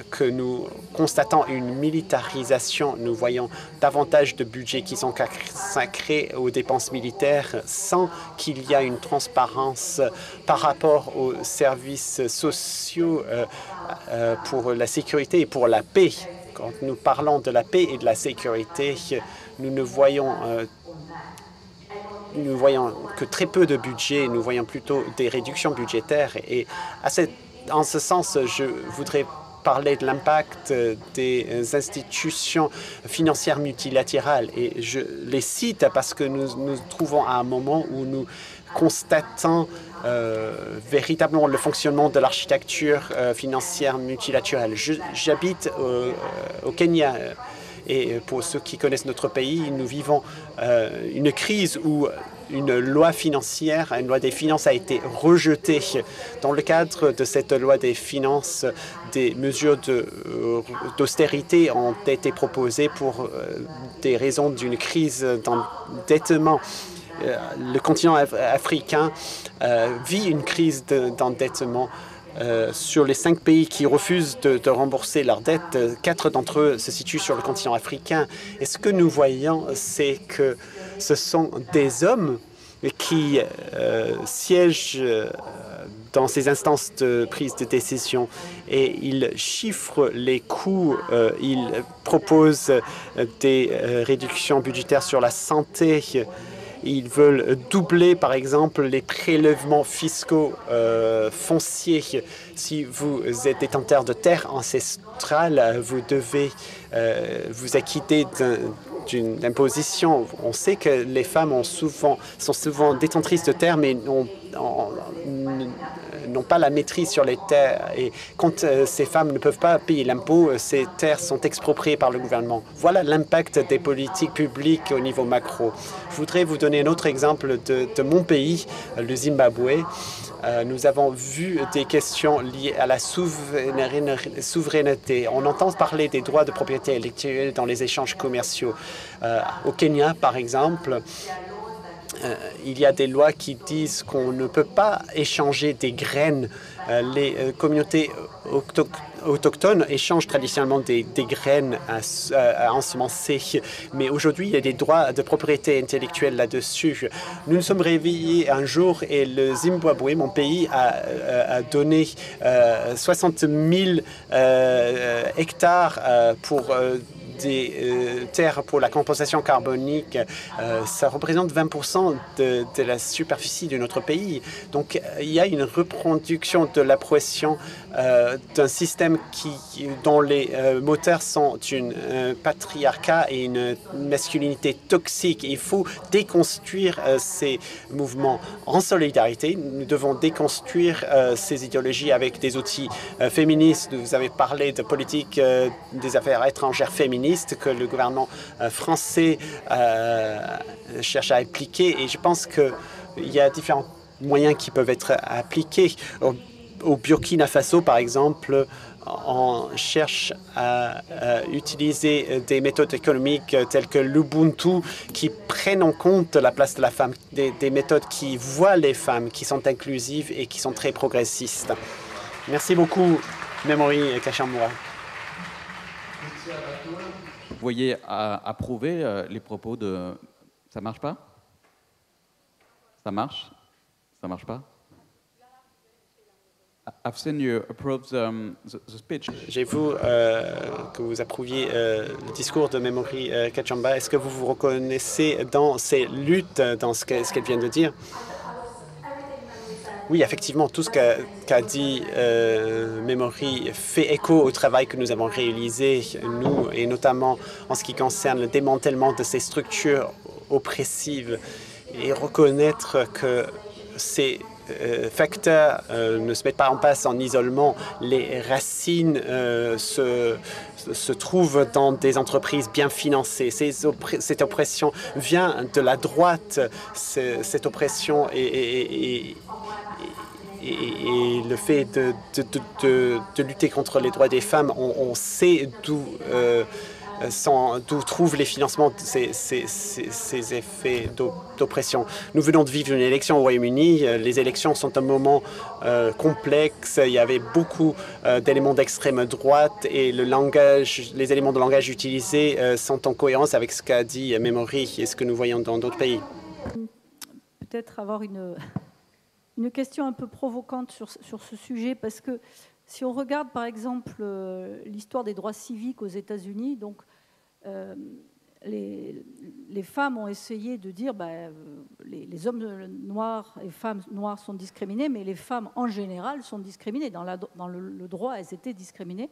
que nous constatons une militarisation. Nous voyons davantage de budgets qui sont consacrés aux dépenses militaires sans qu'il y ait une transparence par rapport aux services sociaux pour la sécurité et pour la paix. Quand nous parlons de la paix et de la sécurité, nous voyons que très peu de budget, nous voyons plutôt des réductions budgétaires. Et en ce sens, je voudrais parler de l'impact des institutions financières multilatérales. Et je les cite parce que nous nous trouvons à un moment où nous constatons véritablement le fonctionnement de l'architecture financière multilatérale. J'habite au Kenya. Et pour ceux qui connaissent notre pays, nous vivons une crise où une loi financière, une loi des finances a été rejetée. Dans le cadre de cette loi des finances, des mesures d'austérité ont été proposées pour des raisons d'une crise d'endettement. Le continent africain vit une crise d'endettement. Sur les 5 pays qui refusent de rembourser leurs dettes, 4 d'entre eux se situent sur le continent africain. Et ce que nous voyons, c'est que ce sont des hommes qui siègent dans ces instances de prise de décision et ils chiffrent les coûts, ils proposent des réductions budgétaires sur la santé. Ils veulent doubler, par exemple, les prélèvements fiscaux fonciers. Si vous êtes détenteur de terres ancestrales, vous devez vous acquitter d'une imposition. On sait que les femmes sont souvent détentrices de terres, mais n'ont pas la maîtrise sur les terres. Et quand ces femmes ne peuvent pas payer l'impôt, ces terres sont expropriées par le gouvernement. Voilà l'impact des politiques publiques au niveau macro. Je voudrais vous donner un autre exemple de mon pays, le Zimbabwe. Nous avons vu des questions liées à la souveraineté. On entend parler des droits de propriété intellectuelle dans les échanges commerciaux. Au Kenya, par exemple, il y a des lois qui disent qu'on ne peut pas échanger des graines. Les communautés autochtones échangent traditionnellement des graines à ensemencer, mais aujourd'hui, il y a des droits de propriété intellectuelle là-dessus. Nous nous sommes réveillés un jour et le Zimbabwe, mon pays, a donné 60 000 hectares pour des terres pour la compensation carbonique, ça représente 20% de la superficie de notre pays. Donc, il y a une reproduction de la pression d'un système dont les moteurs sont un patriarcat et une masculinité toxique. Il faut déconstruire ces mouvements en solidarité. Nous devons déconstruire ces idéologies avec des outils féministes. Vous avez parlé de politique des affaires étrangères féministes que le gouvernement français cherche à appliquer. Et je pense qu'il y a différents moyens qui peuvent être appliqués. Au Burkina Faso, par exemple, on cherche à utiliser des méthodes économiques telles que l'Ubuntu qui prennent en compte la place de la femme, des méthodes qui voient les femmes, qui sont inclusives et qui sont très progressistes. Merci beaucoup, Memory Kachamura. Vous voyez approuver les propos de... Ça marche pas? Ça marche? Ça marche pas? I've seen you approve the speech. J'ai vu que vous approuviez le discours de Memory Kachamba. Est-ce que vous vous reconnaissez dans ces luttes, dans ce qu'elle vient de dire? Oui, effectivement, tout ce qu'a dit Memory fait écho au travail que nous avons réalisé, nous, et notamment en ce qui concerne le démantèlement de ces structures oppressives et reconnaître que ces facteurs ne se mettent pas en place en isolement. Les racines se trouvent dans des entreprises bien financées. Cette oppression vient de la droite. Cette oppression et le fait de lutter contre les droits des femmes, on sait d'où trouvent les financements de ces effets d'oppression. Nous venons de vivre une élection au Royaume-Uni. Les élections sont un moment complexe. Il y avait beaucoup d'éléments d'extrême droite et les éléments de langage utilisés sont en cohérence avec ce qu'a dit Memory et ce que nous voyons dans d'autres pays. Peut-être avoir une question un peu provocante sur ce sujet, parce que si on regarde par exemple l'histoire des droits civiques aux États-Unis, donc les femmes ont essayé de dire les hommes noirs et femmes noires sont discriminés, mais les femmes en général sont discriminées. Dans le droit, elles étaient discriminées.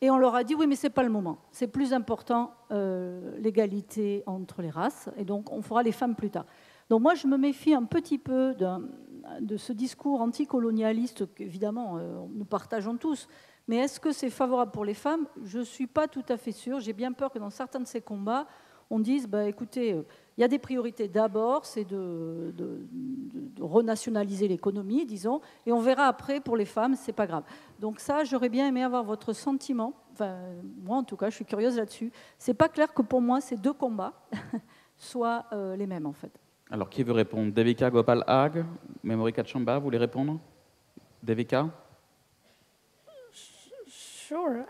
Et on leur a dit oui, mais ce n'est pas le moment. C'est plus important l'égalité entre les races, et donc on fera les femmes plus tard. Donc moi, je me méfie un petit peu de ce discours anticolonialiste qu'évidemment nous partageons tous. Mais est-ce que c'est favorable pour les femmes? Je ne suis pas tout à fait sûre. J'ai bien peur que dans certains de ces combats, on dise, écoutez, il y a des priorités. D'abord, c'est de renationaliser l'économie, disons, et on verra après pour les femmes, ce n'est pas grave. Donc ça, j'aurais bien aimé avoir votre sentiment. Enfin, moi, en tout cas, je suis curieuse là-dessus. Ce n'est pas clair que pour moi, ces deux combats soient les mêmes, en fait. Alors, qui veut répondre? Devika Gopal Ag, Memory Kachamba, vous voulez répondre? Devika? Sure.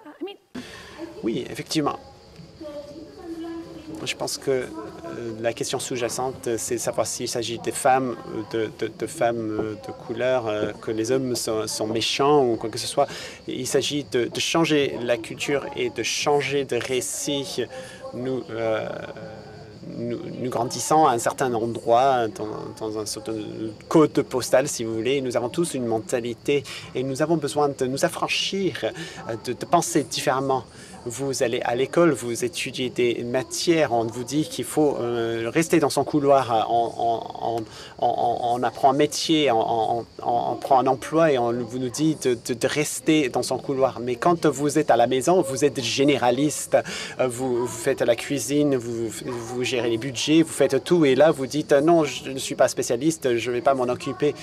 Oui, effectivement. Je pense que la question sous-jacente, c'est de savoir s'il s'agit des femmes, de femmes de couleur, que les hommes sont méchants ou quoi que ce soit. Il s'agit de changer la culture et de changer de récit. Nous grandissons à un certain endroit, dans un certain code postal, si vous voulez. Nous avons tous une mentalité et nous avons besoin de nous affranchir, de penser différemment. Vous allez à l'école, vous étudiez des matières, on vous dit qu'il faut rester dans son couloir, on apprend un métier, on prend un emploi et vous nous dit de rester dans son couloir. Mais quand vous êtes à la maison, vous êtes généraliste, vous faites la cuisine, vous gérez les budgets, vous faites tout et là vous dites non, je ne suis pas spécialiste, je ne vais pas m'en occuper.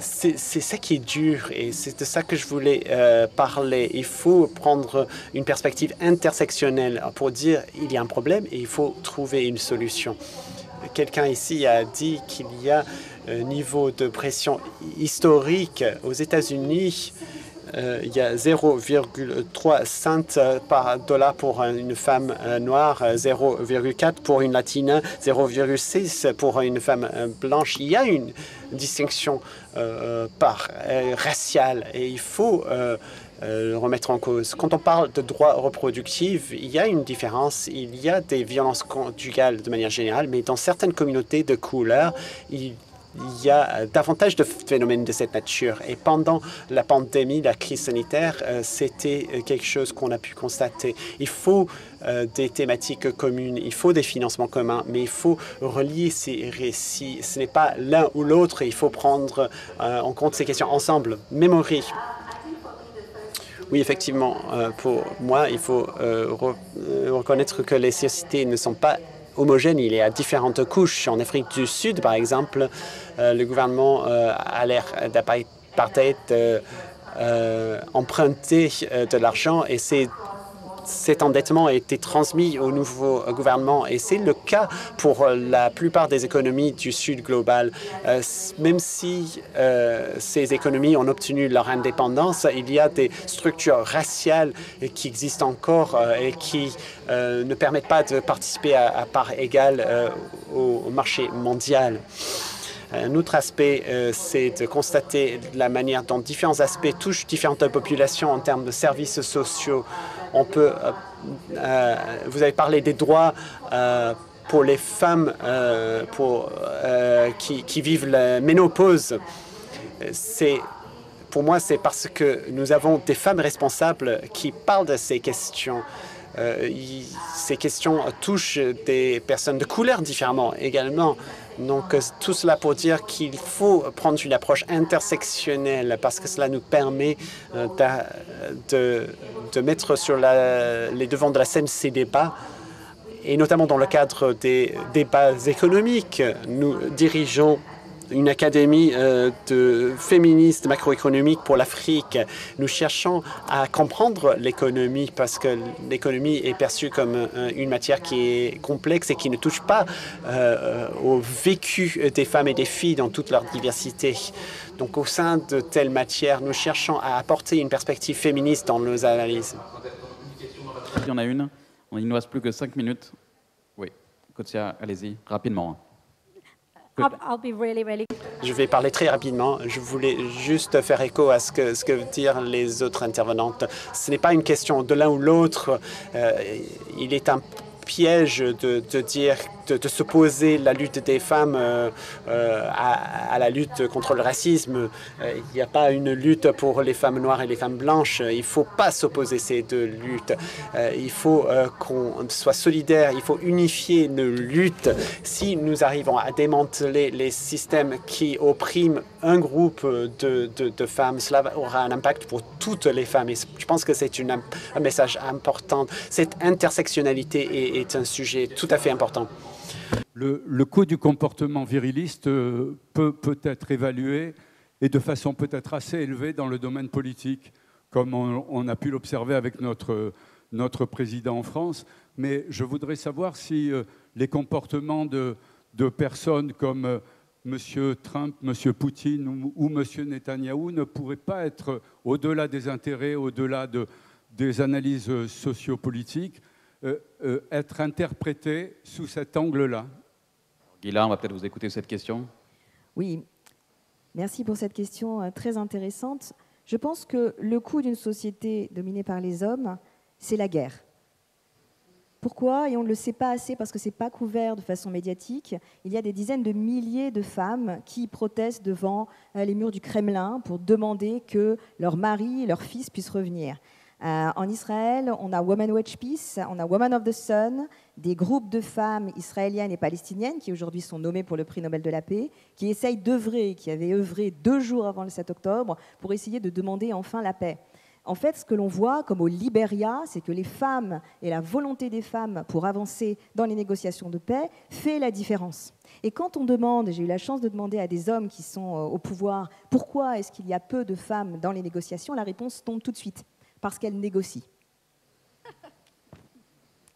C'est ça qui est dur et c'est de ça que je voulais parler. Il faut prendre une perspective intersectionnelle pour dire il y a un problème et il faut trouver une solution. Quelqu'un ici a dit qu'il y a un niveau de pression historique aux États-Unis. Il y a 0,3 cents par dollar pour une femme noire, 0,4 pour une latine, 0,6 pour une femme blanche. Il y a une distinction raciale et il faut remettre en cause. Quand on parle de droits reproductifs, il y a une différence. Il y a des violences conjugales de manière générale, mais dans certaines communautés de couleur, il y a davantage de phénomènes de cette nature. Et pendant la pandémie, la crise sanitaire, c'était quelque chose qu'on a pu constater. Il faut des thématiques communes, il faut des financements communs, mais il faut relier ces récits. Ce n'est pas l'un ou l'autre, il faut prendre en compte ces questions ensemble. Memory. Oui, effectivement, pour moi, il faut reconnaître que les sociétés ne sont pas homogène, il y a différentes couches. En Afrique du Sud, par exemple, le gouvernement a l'air d'apartheid emprunté de l'argent et cet endettement a été transmis au nouveau gouvernement et c'est le cas pour la plupart des économies du Sud global. Même si ces économies ont obtenu leur indépendance, il y a des structures raciales qui existent encore et qui ne permettent pas de participer à part égale au marché mondial. Un autre aspect, c'est de constater la manière dont différents aspects touchent différentes populations en termes de services sociaux. On peut, vous avez parlé des droits pour les femmes qui vivent la ménopause. Pour moi, c'est parce que nous avons des femmes responsables qui parlent de ces questions. Ces questions touchent des personnes de couleur différemment également. Donc, tout cela pour dire qu'il faut prendre une approche intersectionnelle parce que cela nous permet de mettre sur les devants de la scène ces débats et notamment dans le cadre des débats économiques. Nous dirigeons une académie de féministes macroéconomiques pour l'Afrique. Nous cherchons à comprendre l'économie parce que l'économie est perçue comme une matière qui est complexe et qui ne touche pas au vécu des femmes et des filles dans toute leur diversité. Donc au sein de telle matière, nous cherchons à apporter une perspective féministe dans nos analyses. Il y en a une. Il ne nous reste plus que 5 minutes. Oui, Kotia, allez-y, rapidement. I'll be really. Je vais parler très rapidement. Je voulais juste faire écho à ce que disent les autres intervenantes. Ce n'est pas une question de l'un ou l'autre. Il est un piège de s'opposer la lutte des femmes à la lutte contre le racisme. Il n'y a pas une lutte pour les femmes noires et les femmes blanches. Il ne faut pas s'opposer ces deux luttes. Il faut qu'on soit solidaire. Il faut unifier nos luttes. Si nous arrivons à démanteler les systèmes qui oppriment un groupe de femmes, cela aura un impact pour toutes les femmes. Et je pense que c'est un message important. Cette intersectionnalité est un sujet tout à fait important. Le coût du comportement viriliste peut être évalué et de façon peut-être assez élevée dans le domaine politique, comme on a pu l'observer avec notre président en France. Mais je voudrais savoir si les comportements de personnes comme M. Trump, M. Poutine ou M. Netanyahou ne pourraient pas être, au-delà des intérêts, au-delà des analyses sociopolitiques, être interprétés sous cet angle-là. Gila, on va peut-être vous écouter cette question. Oui, merci pour cette question très intéressante. Je pense que le coût d'une société dominée par les hommes, c'est la guerre. Pourquoi? Et on ne le sait pas assez parce que ce n'est pas couvert de façon médiatique. Il y a des dizaines de milliers de femmes qui protestent devant les murs du Kremlin pour demander que leur mari et leur fils puissent revenir. En Israël, on a Women Watch Peace, on a Women of the Sun, des groupes de femmes israéliennes et palestiniennes qui aujourd'hui sont nommées pour le prix Nobel de la paix, qui essayent d'œuvrer, qui avaient œuvré 2 jours avant le 7 octobre pour essayer de demander enfin la paix. En fait, ce que l'on voit, comme au Libéria, c'est que les femmes et la volonté des femmes pour avancer dans les négociations de paix fait la différence. Et quand on demande, et j'ai eu la chance de demander à des hommes qui sont au pouvoir, pourquoi est-ce qu'il y a peu de femmes dans les négociations, la réponse tombe tout de suite. Parce qu'elles négocient.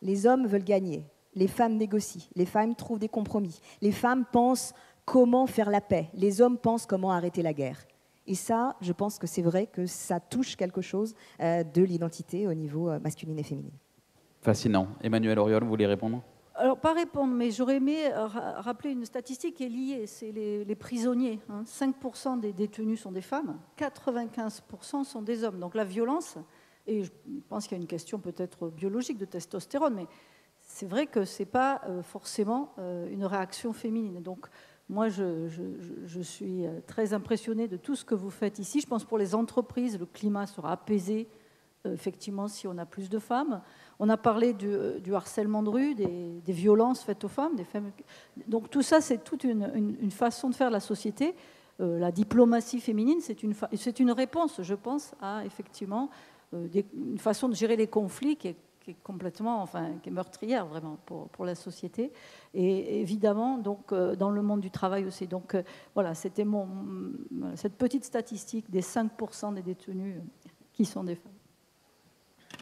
Les hommes veulent gagner, les femmes négocient, les femmes trouvent des compromis, les femmes pensent comment faire la paix, les hommes pensent comment arrêter la guerre. Et ça, je pense que c'est vrai que ça touche quelque chose de l'identité au niveau masculine et féminin. Fascinant. Emmanuel Auriol, vous voulez répondre? Alors, pas répondre, mais j'aurais aimé rappeler une statistique qui est liée, c'est les prisonniers. 5% des détenus sont des femmes, 95% sont des hommes. Donc la violence, et je pense qu'il y a une question peut-être biologique de testostérone, mais c'est vrai que ce n'est pas forcément une réaction féminine. Donc moi, je suis très impressionnée de tout ce que vous faites ici. Je pense que pour les entreprises, le climat sera apaisé, effectivement, si on a plus de femmes. On a parlé du harcèlement de rue, des violences faites aux femmes. Donc tout ça, c'est toute une façon de faire la société. La diplomatie féminine, c'est une réponse, je pense, à effectivement une façon de gérer les conflits qui est complètement, qui est meurtrière vraiment pour la société. Et évidemment, donc, dans le monde du travail aussi. Donc voilà, c'était cette petite statistique des 5% des détenus qui sont des femmes.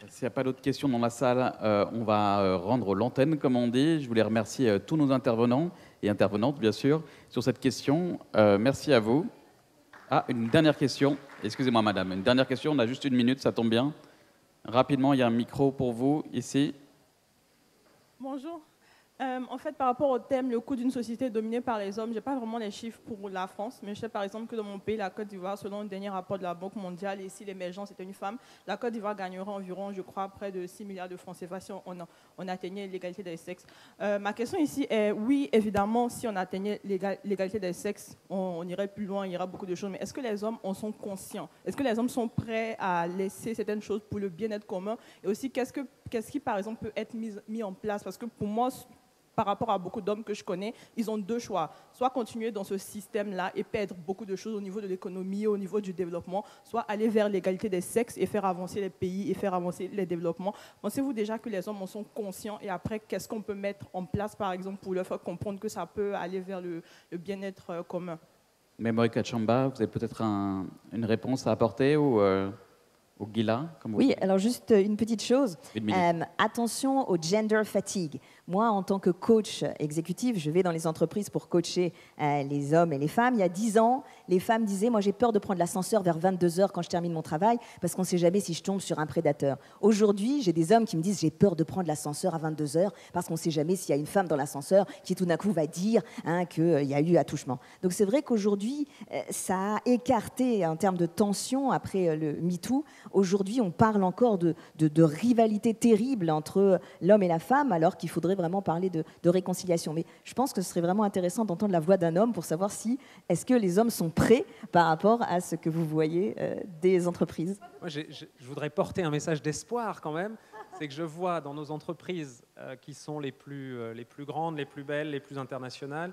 S'il n'y a pas d'autres questions dans la salle, on va rendre l'antenne, comme on dit. Je voulais remercier tous nos intervenants et intervenantes, bien sûr, sur cette question. Merci à vous. Ah, une dernière question. Excusez-moi, madame. Une dernière question. On a juste 1 minute, ça tombe bien. Rapidement, il y a un micro pour vous, ici. Bonjour. En fait, par rapport au thème, le coût d'une société dominée par les hommes, je n'ai pas vraiment les chiffres pour la France, mais je sais par exemple que dans mon pays, la Côte d'Ivoire, selon le dernier rapport de la Banque mondiale, et si l'émergence était une femme, la Côte d'Ivoire gagnerait environ, je crois, près de 6 milliards de francs CFA si on atteignait l'égalité des sexes. Ma question ici est, oui, évidemment, si on atteignait l'égalité des sexes, on irait plus loin, il y aura beaucoup de choses, mais est-ce que les hommes en sont conscients? Est-ce que les hommes sont prêts à laisser certaines choses pour le bien-être commun? Et aussi, qu'est-ce qui, par exemple, peut être mis en place? Parce que pour moi, par rapport à beaucoup d'hommes que je connais, ils ont 2 choix. Soit continuer dans ce système-là et perdre beaucoup de choses au niveau de l'économie, au niveau du développement, soit aller vers l'égalité des sexes et faire avancer les pays et faire avancer les développements. Pensez-vous déjà que les hommes en sont conscients? Et après, qu'est-ce qu'on peut mettre en place, par exemple, pour leur faire comprendre que ça peut aller vers le bien-être commun? Memory Kachamba, vous avez peut-être une réponse à apporter ou Gila, comme vous Oui, voulez. alors juste une petite chose. 1 minute. Attention au gender fatigue. Moi, en tant que coach exécutif, je vais dans les entreprises pour coacher les hommes et les femmes. Il y a 10 ans, les femmes disaient « Moi, j'ai peur de prendre l'ascenseur vers 22h quand je termine mon travail parce qu'on ne sait jamais si je tombe sur un prédateur. » Aujourd'hui, j'ai des hommes qui me disent « J'ai peur de prendre l'ascenseur à 22h parce qu'on ne sait jamais s'il y a une femme dans l'ascenseur qui tout d'un coup va dire qu'il y a eu attouchement. » Donc c'est vrai qu'aujourd'hui, ça a écarté en termes de tension après le MeToo. Aujourd'hui, on parle encore de rivalité terrible entre l'homme et la femme alors qu'il faudrait vraiment parler de réconciliation. Mais je pense que ce serait vraiment intéressant d'entendre la voix d'un homme pour savoir si est-ce que les hommes sont prêts par rapport à ce que vous voyez des entreprises. Moi, je voudrais porter un message d'espoir quand même. C'est que je vois dans nos entreprises qui sont les plus grandes, les plus belles, les plus internationales,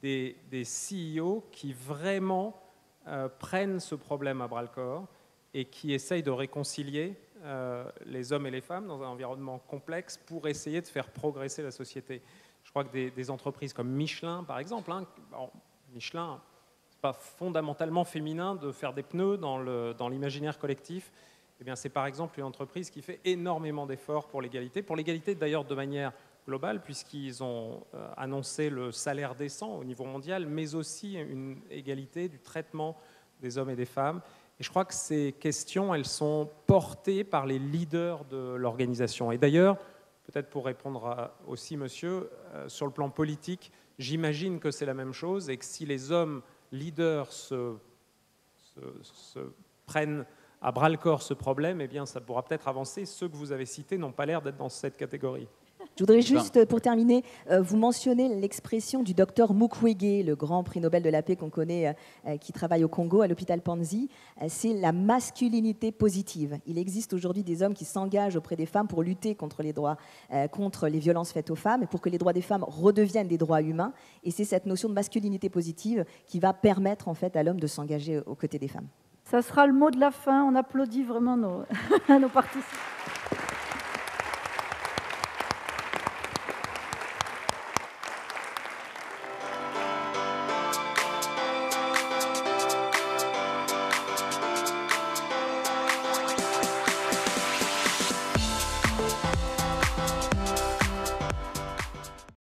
des CEO qui vraiment prennent ce problème à bras-le-corps et qui essayent de réconcilier les hommes et les femmes dans un environnement complexe pour essayer de faire progresser la société. Je crois que des entreprises comme Michelin, par exemple, Michelin, ce n'est pas fondamentalement féminin de faire des pneus dans l'imaginaire collectif. Eh bien, c'est par exemple une entreprise qui fait énormément d'efforts pour l'égalité d'ailleurs de manière globale, puisqu'ils ont annoncé le salaire décent au niveau mondial, mais aussi une égalité du traitement des hommes et des femmes. Et je crois que ces questions, elles sont portées par les leaders de l'organisation. Et d'ailleurs, peut-être pour répondre aussi, monsieur, sur le plan politique, j'imagine que c'est la même chose et que si les hommes leaders se prennent à bras-le-corps ce problème, eh bien, ça pourra peut-être avancer. Ceux que vous avez cités n'ont pas l'air d'être dans cette catégorie. Je voudrais juste, pour terminer, vous mentionner l'expression du docteur Mukwege, le grand prix Nobel de la paix qu'on connaît, qui travaille au Congo, à l'hôpital Panzi. C'est la masculinité positive. Il existe aujourd'hui des hommes qui s'engagent auprès des femmes pour lutter contre les violences faites aux femmes et pour que les droits des femmes redeviennent des droits humains. Et c'est cette notion de masculinité positive qui va permettre en fait à l'homme de s'engager aux côtés des femmes. Ça sera le mot de la fin. On applaudit vraiment nos participants.